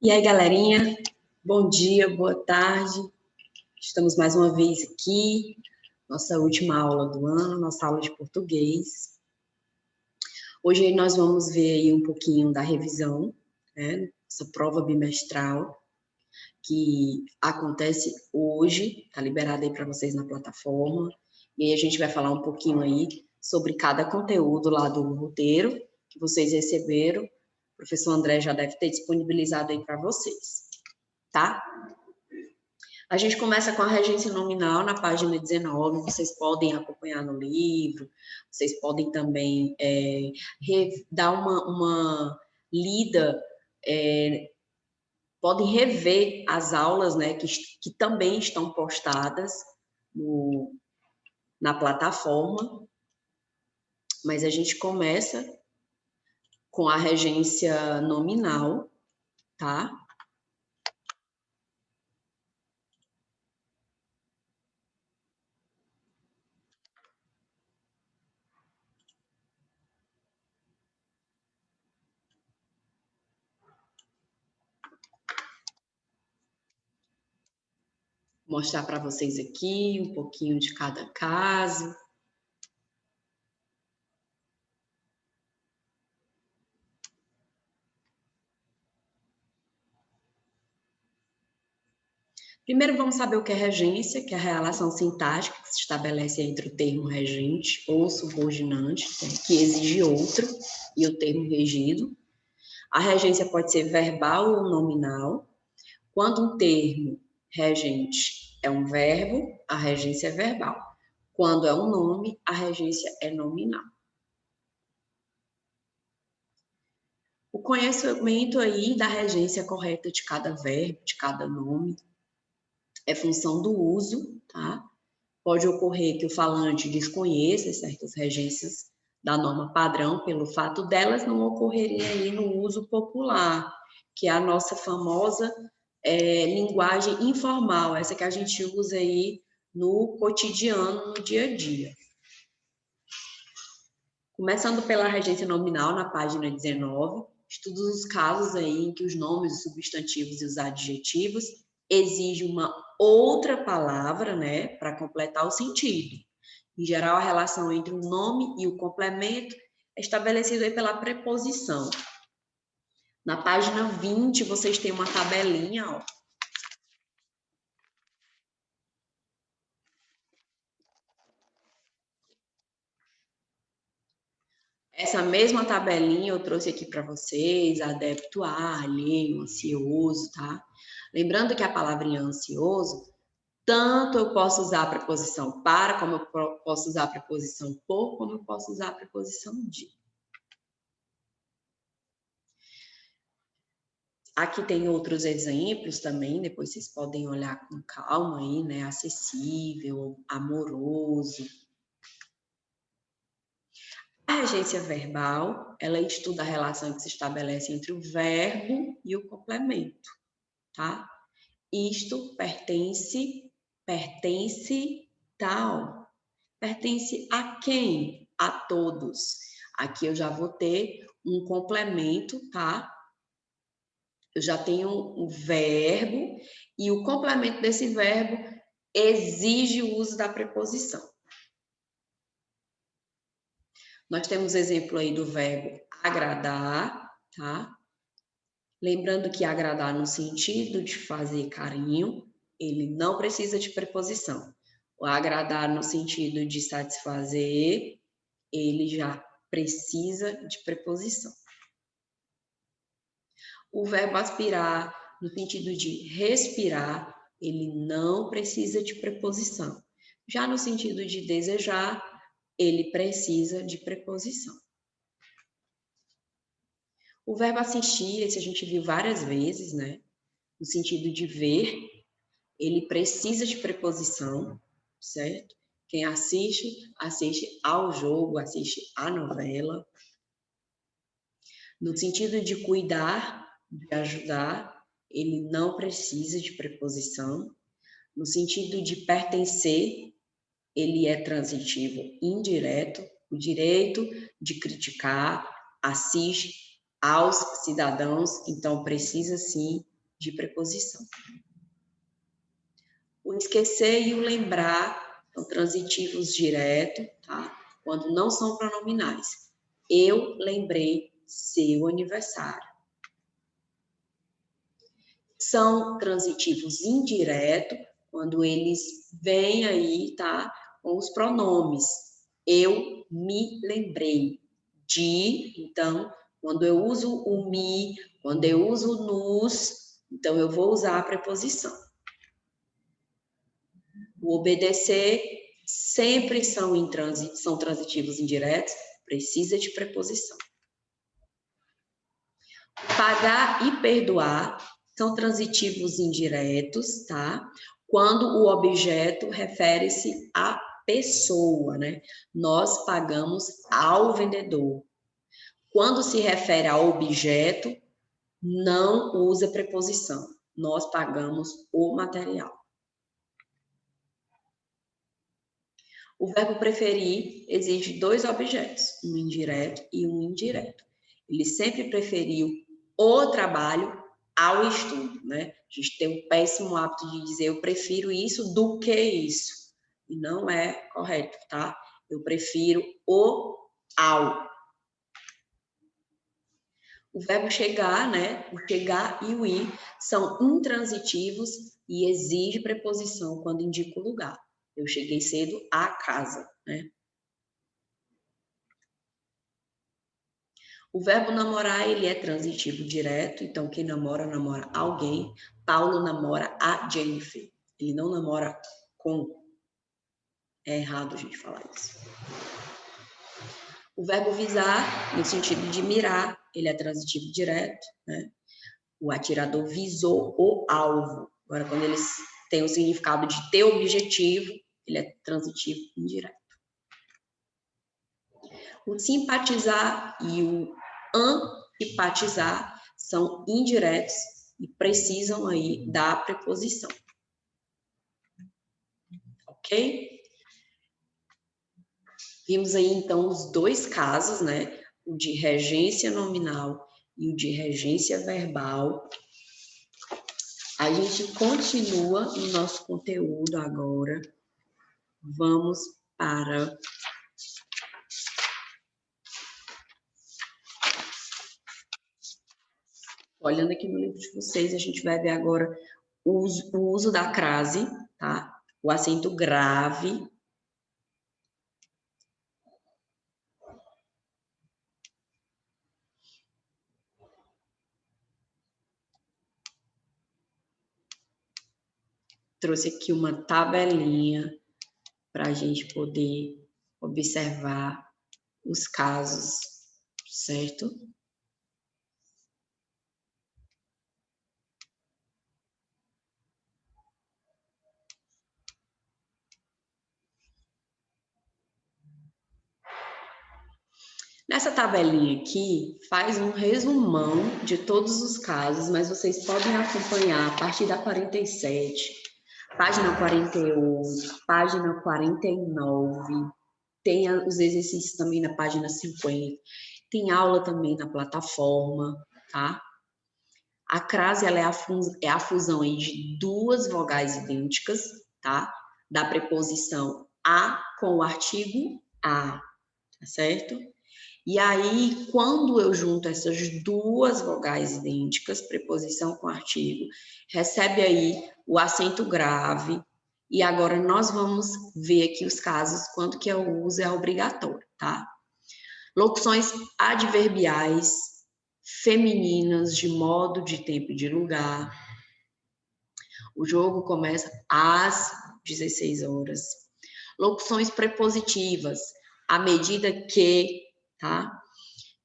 E aí, galerinha? Bom dia, boa tarde. Estamos mais uma vez aqui, nossa última aula do ano, nossa aula de português. Hoje nós vamos ver aí um pouquinho da revisão, né? Essa prova bimestral que acontece hoje, tá liberada aí para vocês na plataforma. E aí a gente vai falar um pouquinho aí sobre cada conteúdo lá do roteiro que vocês receberam. O professor André já deve ter disponibilizado aí para vocês, tá? A gente começa com a regência nominal na página 19, vocês podem acompanhar no livro, vocês podem também dar uma lida, podem rever as aulas, né, que também estão postadas na plataforma, mas a gente começa com a regência nominal, tá? Vou mostrar para vocês aqui um pouquinho de cada caso. Primeiro vamos saber o que é regência, que é a relação sintática que se estabelece entre o termo regente ou subordinante, que exige outro, e o termo regido. A regência pode ser verbal ou nominal. Quando um termo regente é um verbo, a regência é verbal. Quando é um nome, a regência é nominal. O conhecimento aí da regência correta de cada verbo, de cada nome, é função do uso, tá? Pode ocorrer que o falante desconheça certas regências da norma padrão pelo fato delas não ocorrerem aí no uso popular, que é a nossa famosa linguagem informal, essa que a gente usa aí no cotidiano, no dia a dia. Começando pela regência nominal, na página 19, estuda os casos aí em que os nomes, os substantivos e os adjetivos exigem uma outra palavra, né, para completar o sentido. Em geral, a relação entre o nome e o complemento é estabelecida aí pela preposição. Na página 20, vocês têm uma tabelinha, ó. Essa mesma tabelinha eu trouxe aqui para vocês, adepto a, alheio, ansioso, tá? Lembrando que a palavrinha ansioso, tanto eu posso usar a preposição para, como eu posso usar a preposição por, como eu posso usar a preposição de. Aqui tem outros exemplos também, depois vocês podem olhar com calma aí, né? Acessível, amoroso. A regência verbal, ela estuda a relação que se estabelece entre o verbo e o complemento, tá? Isto pertence tal. Pertence a quem? A todos. Aqui eu já vou ter um complemento, tá? Eu já tenho um verbo e o complemento desse verbo exige o uso da preposição. Nós temos exemplo aí do verbo agradar, tá? Lembrando que agradar no sentido de fazer carinho, ele não precisa de preposição. O agradar no sentido de satisfazer, ele já precisa de preposição. O verbo aspirar, no sentido de respirar, ele não precisa de preposição. Já no sentido de desejar, ele precisa de preposição. O verbo assistir, esse a gente viu várias vezes, né? No sentido de ver, ele precisa de preposição, certo? Quem assiste, assiste ao jogo, assiste à novela. No sentido de cuidar, de ajudar, ele não precisa de preposição. No sentido de pertencer, ele é transitivo indireto. O direito de criticar assiste aos cidadãos, então precisa sim de preposição. O esquecer e o lembrar são transitivos direto, tá? Quando não são pronominais. Eu lembrei seu aniversário. São transitivos indireto, quando eles vêm aí, tá? Com os pronomes. Eu me lembrei de, então, quando eu uso o me, quando eu uso o nos, então eu vou usar a preposição. O obedecer sempre são transitivos indiretos, precisa de preposição. Pagar e perdoar são transitivos indiretos, tá? Quando o objeto refere-se à pessoa, né? Nós pagamos ao vendedor. Quando se refere ao objeto, não usa preposição. Nós pagamos o material. O verbo preferir exige dois objetos, um indireto e um indireto. Ele sempre preferiu o trabalho ao estudo, né? A gente tem um péssimo hábito de dizer eu prefiro isso do que isso. E não é correto, tá? Eu prefiro o ao. O verbo chegar, né? O chegar e o ir são intransitivos e exige preposição quando indica o lugar. Eu cheguei cedo à casa, né? O verbo namorar, ele é transitivo direto, então quem namora, namora alguém. Paulo namora a Jennifer. Ele não namora com. É errado a gente falar isso. O verbo visar, no sentido de mirar, ele é transitivo direto, né? O atirador visou o alvo. Agora, quando eles têm o significado de ter objetivo, ele é transitivo indireto. O simpatizar e o antipatizar são indiretos e precisam aí da preposição. Ok? Vimos aí, então, os dois casos, né? O de regência nominal e o de regência verbal. A gente continua no nosso conteúdo agora. Vamos para... Olhando aqui no livro de vocês, a gente vai ver agora o uso da crase, tá? O acento grave. Trouxe aqui uma tabelinha para a gente poder observar os casos, certo? Nessa tabelinha aqui, faz um resumão de todos os casos, mas vocês podem acompanhar a partir da 47, página 48, página 49, tem os exercícios também na página 50, tem aula também na plataforma, tá? A crase, ela é a fusão aí de duas vogais idênticas, tá? Da preposição a com o artigo a, tá certo? E aí, quando eu junto essas duas vogais idênticas, preposição com artigo, recebe aí o acento grave. E agora nós vamos ver aqui os casos quando que o uso é obrigatório, tá? Locuções adverbiais femininas de modo, de tempo e de lugar. O jogo começa às 16 horas. Locuções prepositivas, à medida que, tá?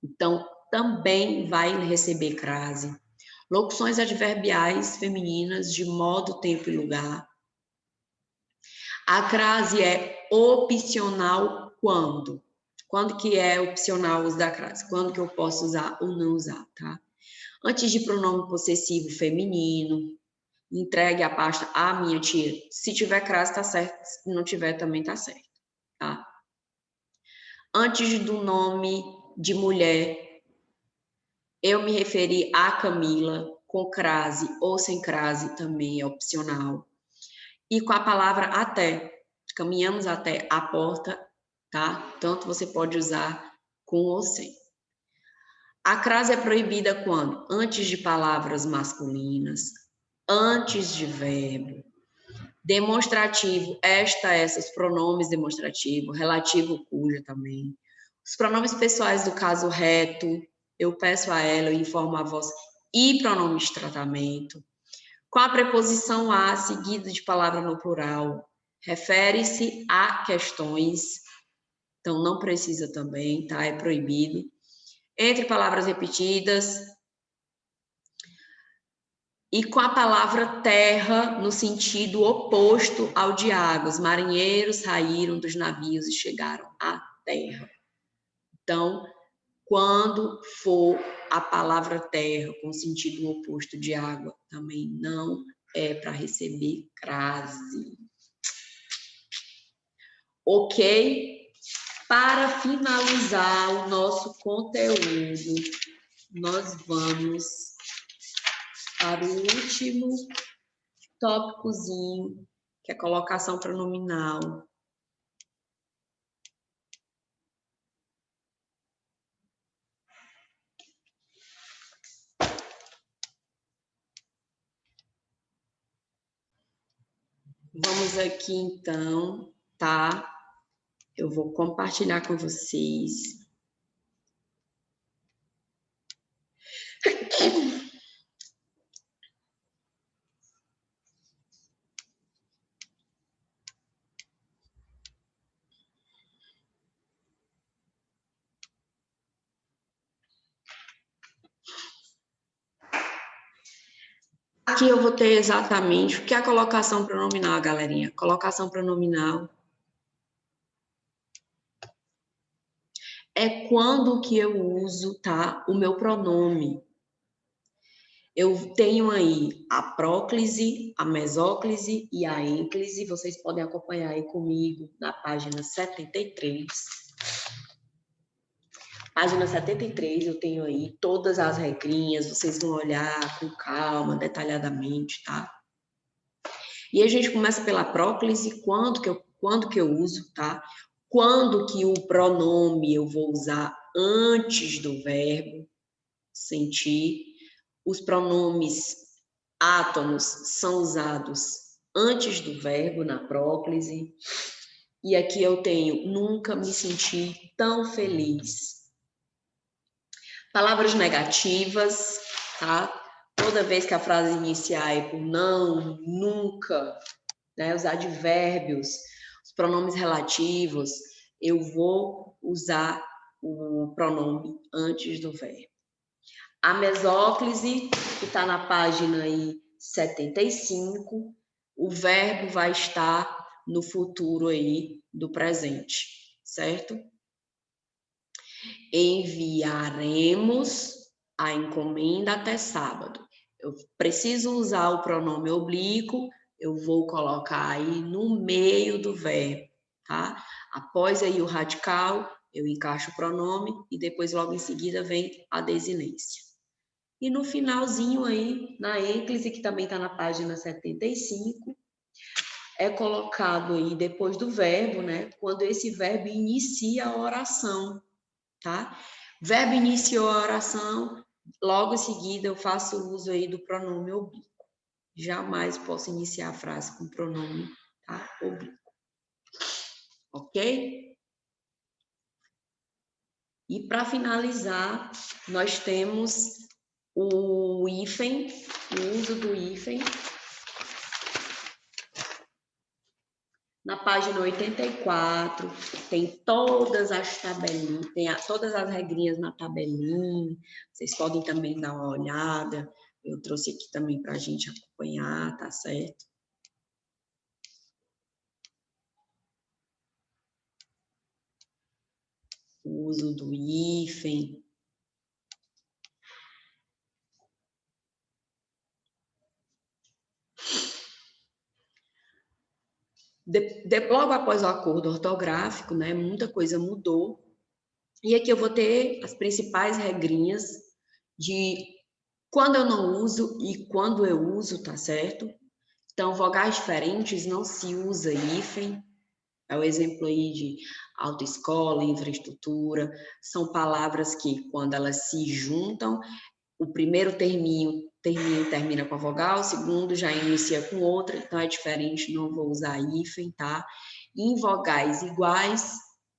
Então, também vai receber crase. Locuções adverbiais femininas de modo, tempo e lugar. A crase é opcional quando? Quando que é opcional o uso da crase? Quando que eu posso usar ou não usar, tá? Antes de pronome possessivo feminino, entregue a pasta à minha tia. Se tiver crase, tá certo. Se não tiver, também tá certo, tá? Antes do nome de mulher, eu me referi a Camila com crase ou sem crase também é opcional. E com a palavra até, caminhamos até a porta, tá? Tanto você pode usar com ou sem. A crase é proibida quando? Antes de palavras masculinas, antes de verbo, demonstrativo, esta, essas, pronomes demonstrativo, relativo, cuja também. Os pronomes pessoais do caso reto, eu peço a ela, eu informo a voz, e pronomes de tratamento. Com a preposição a seguida de palavra no plural, refere-se a questões, então não precisa também, tá? É proibido. Entre palavras repetidas, e com a palavra terra no sentido oposto ao de água. Os marinheiros saíram dos navios e chegaram à terra. Então, quando for a palavra terra com sentido oposto de água, também não é para receber crase. Ok? Para finalizar o nosso conteúdo, nós vamos para o último tópicozinho, que é a colocação pronominal. Vamos aqui, então, tá? Eu vou compartilhar com vocês. Aqui eu vou ter exatamente o que é a colocação pronominal, galerinha. Colocação pronominal é quando que eu uso, tá? O meu pronome. Eu tenho aí a próclise, a mesóclise e a ênclise. Vocês podem acompanhar aí comigo na página 73. Página 73, eu tenho aí todas as regrinhas, vocês vão olhar com calma, detalhadamente, tá? E a gente começa pela próclise, quando que eu uso, tá? Quando que o pronome eu vou usar antes do verbo, sentir. Os pronomes átomos são usados antes do verbo, na próclise. E aqui eu tenho, nunca me senti tão feliz. Palavras negativas, tá? Toda vez que a frase iniciar é por não, nunca, né? Os advérbios, os pronomes relativos, eu vou usar o pronome antes do verbo. A mesóclise, que está na página aí 75, o verbo vai estar no futuro aí do presente, certo? Enviaremos a encomenda até sábado. Eu preciso usar o pronome oblíquo, eu vou colocar aí no meio do verbo, tá? Após aí o radical, eu encaixo o pronome e depois logo em seguida vem a desinência. E no finalzinho aí, na ênclise, que também está na página 75, é colocado aí depois do verbo, né? Quando esse verbo inicia a oração, tá? Verbo iniciou a oração, logo em seguida eu faço uso aí do pronome oblíquo. Jamais posso iniciar a frase com pronome, tá? Oblíquo. Ok? E para finalizar, nós temos o hífen, o uso do hífen. Na página 84, tem todas as tabelinhas, tem todas as regrinhas na tabelinha. Vocês podem também dar uma olhada. Eu trouxe aqui também para a gente acompanhar, tá certo? O uso do hífen. Logo após o acordo ortográfico, né, muita coisa mudou. E aqui eu vou ter as principais regrinhas de Quando eu não uso e quando eu uso, tá certo? Então, vogais diferentes não se usa hífen. É o exemplo aí de autoescola, infraestrutura. São palavras que, quando elas se juntam, o primeiro terminho termina com a vogal, o segundo já inicia com outra, então é diferente, não vou usar hífen, tá? Em vogais iguais,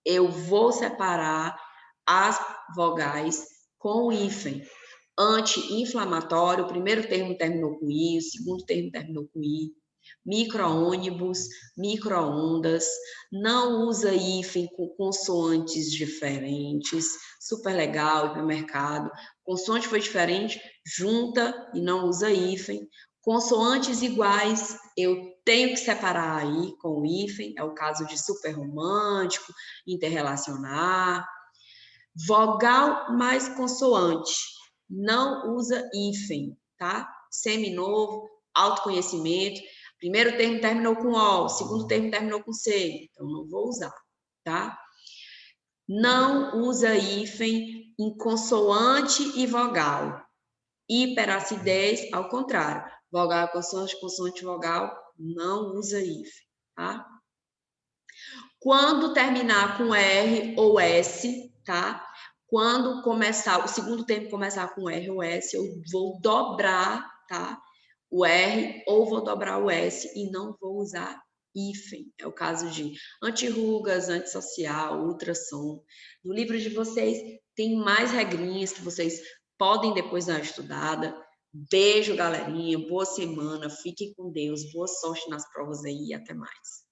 eu vou separar as vogais com hífen. Anti-inflamatório, o primeiro termo terminou com I, o segundo termo terminou com I. Micro-ônibus, micro-ondas, não usa hífen com consoantes diferentes, super legal, hipermercado. Consoante foi diferente, junta e não usa hífen. Consoantes iguais, eu tenho que separar aí com o hífen, é o caso de super romântico, interrelacionar. Vogal mais consoante, não usa hífen, tá? Seminovo, autoconhecimento. Primeiro termo terminou com O, segundo termo terminou com C, então não vou usar, tá? Não usa hífen em consoante e vogal. Hiperacidez, ao contrário. Vogal, consoante, consoante, vogal, não usa hífen, tá? Quando terminar com R ou S, tá? Quando começar, o segundo termo começar com R ou S, eu vou dobrar, tá? O R ou vou dobrar o S e não vou usar hífen. É o caso de antirrugas, antissocial, ultrassom. No livro de vocês tem mais regrinhas que vocês podem depois dar uma estudada. Beijo, galerinha. Boa semana. Fiquem com Deus. Boa sorte nas provas aí e até mais.